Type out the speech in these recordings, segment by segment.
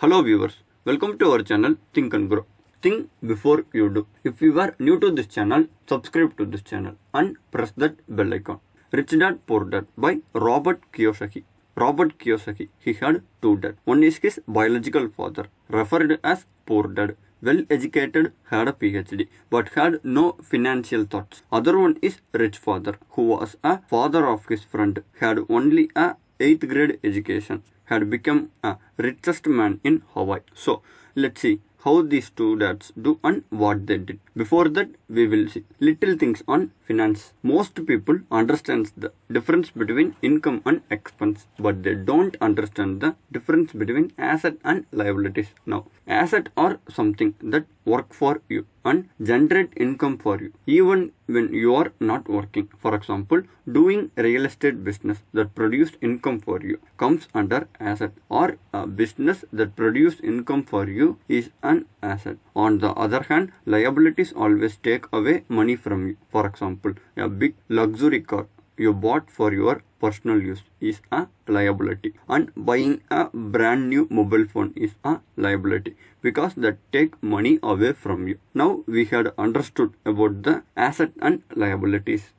Hello viewers, welcome to our channel Think and Grow. Think before you do. If you are new to this channel, subscribe to this channel and press that bell icon. Rich Dad Poor Dad by Robert Kiyosaki. Robert Kiyosaki, he had two dads. One is his biological father, referred as Poor Dad. Well educated, had a PhD, but had no financial thoughts. Other one is Rich Father, who was a father of his friend, had only a 8th grade education, had become a richest man in Hawaii. So let's see how these two dads do and what they did. Before that, we will see little things on finance. Most people understand the difference between income and expense, but they don't understand the difference between asset and liabilities. Now, asset are something that work for you and generate income for you even when you are not working. For example, doing real estate business that produce income for you comes under asset, or a business that produce income for you is an asset. On the other hand, liabilities always take away money from you. For example, a big luxury car you bought for your personal use is a liability, and buying a brand new mobile phone is a liability because that take money away from you. Now we had understood about the asset and liabilities.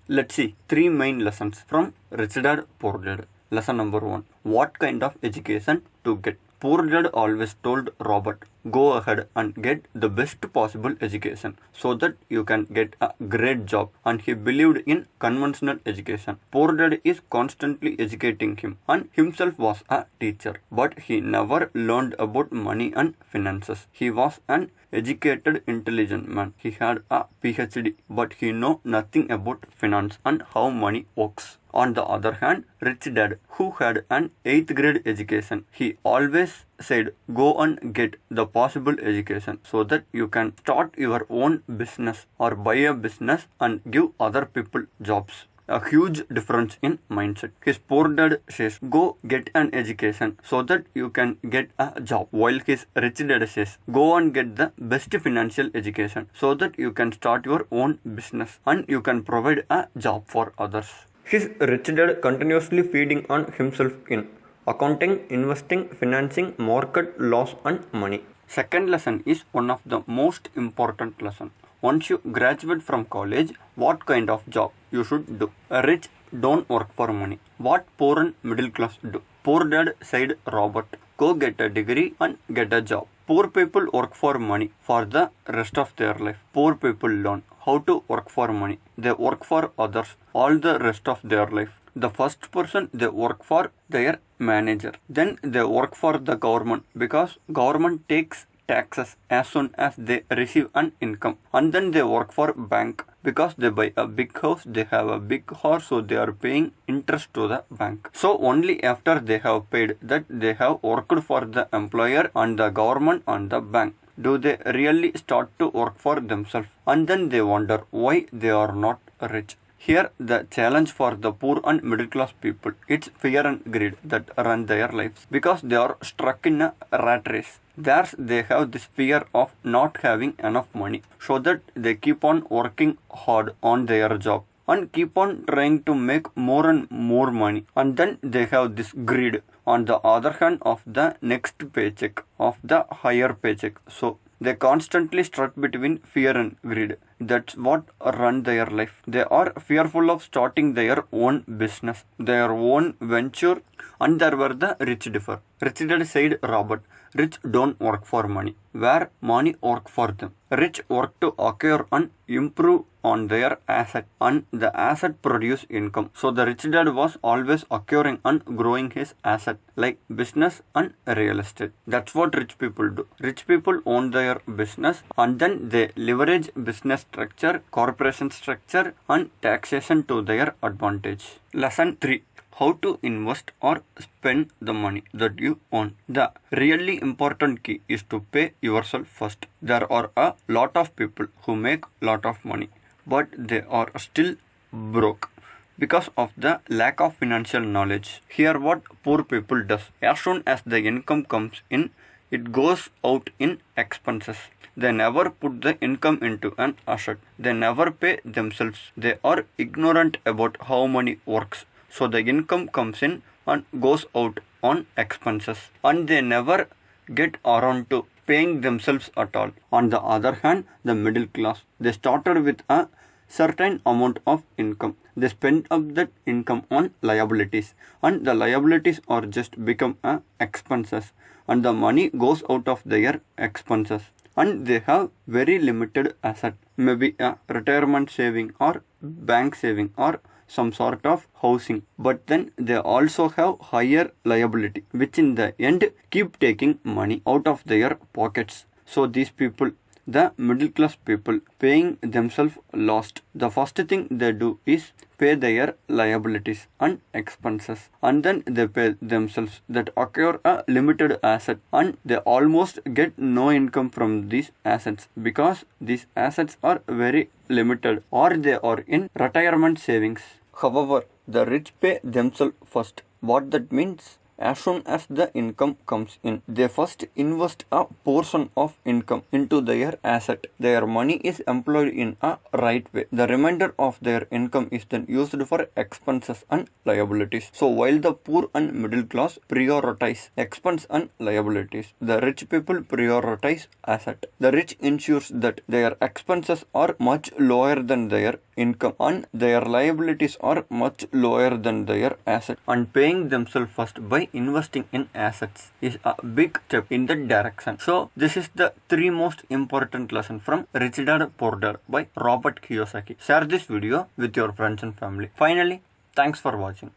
Let's see 3 main lessons from Rich Dad Poor Dad. Lesson number 1. What kind of education to get? Poor Dad always told Robert, go ahead and get the best possible education so that you can get a great job, and he believed in conventional education. Poor Dad is constantly educating him, and himself was a teacher, but he never learned about money and finances. He was an educated, intelligent man. He had a PhD, but he know nothing about finance and how money works. On the other hand, Rich Dad, who had an 8th grade education, he always said, go and get the possible education so that you can start your own business or buy a business and give other people jobs. A huge difference in mindset. His poor dad says, go get an education so that you can get a job, while his rich dad says, go and get the best financial education so that you can start your own business and you can provide a job for others. His rich dad continuously feeding on himself in accounting, investing, financing, market, laws and money. Second lesson is one of the most important lesson. Once you graduate from college, what kind of job you should do? Rich don't work for money. What poor and middle class do? Poor dad said, Robert, go get a degree and get a job. Poor people work for money for the rest of their life. Poor people learn how to work for money. They work for others all the rest of their life. The first person, they work for their manager. Then they work for the government because government takes taxes as soon as they receive an income. And then they work for bank because they buy a big house, they have a big horse, so they are paying interest to the bank. So only after they have paid that they have worked for the employer and the government and the bank do they really start to work for themselves, and then they wonder why they are not rich. Here the challenge for the poor and middle class people, it's fear and greed that run their lives because they are stuck in a rat race. Thus they have this fear of not having enough money, so that they keep on working hard on their job and keep on trying to make more and more money, and then they have this greed on the other hand of the next paycheck, of the higher paycheck. So they constantly struck between fear and greed. That's what run their life. They are fearful of starting their own business, their own venture, and there were the rich differ. Rich dad said, Robert, rich don't work for money, where money work for them. Rich work to acquire and improve on their asset, and the asset produce income. So the rich dad was always acquiring and growing his asset like business and real estate. That's what rich people do. Rich people own their business and then they leverage business structure, corporation structure and taxation to their advantage. Lesson 3. How to invest or spend the money that you earn. The really important key is to pay yourself first. There are a lot of people who make lot of money, but they are still broke because of the lack of financial knowledge. Here what poor people does, as soon as the income comes in, it goes out in expenses. They never put the income into an asset. They never pay themselves. They are ignorant about how money works. So the income comes in and goes out on expenses, and they never get around to paying themselves at all. On the other hand, the middle class, they started with a certain amount of income. They spend up that income on liabilities, and the liabilities are just become expenses, and the money goes out of their expenses, and they have very limited asset, maybe a retirement saving or bank saving or some sort of housing, but then they also have higher liability, which in the end keep taking money out of their pockets. So these people, the middle class people, paying themselves last. The first thing they do is pay their liabilities and expenses, and then they pay themselves that acquire a limited asset, and they almost get no income from these assets because these assets are very limited or they are in retirement savings. However, the rich pay themselves first. What that means? As soon as the income comes in, they first invest a portion of income into their asset. Their money is employed in a right way. The remainder of their income is then used for expenses and liabilities. So while the poor and middle class prioritize expense and liabilities, the rich people prioritize asset. The rich ensures that their expenses are much lower than their income and their liabilities are much lower than their asset, and paying themselves first by investing in assets is a big step in that direction. So this is the three most important lesson from Rich Dad Poor Dad by Robert Kiyosaki. Share this video with your friends and family. Finally, thanks for watching.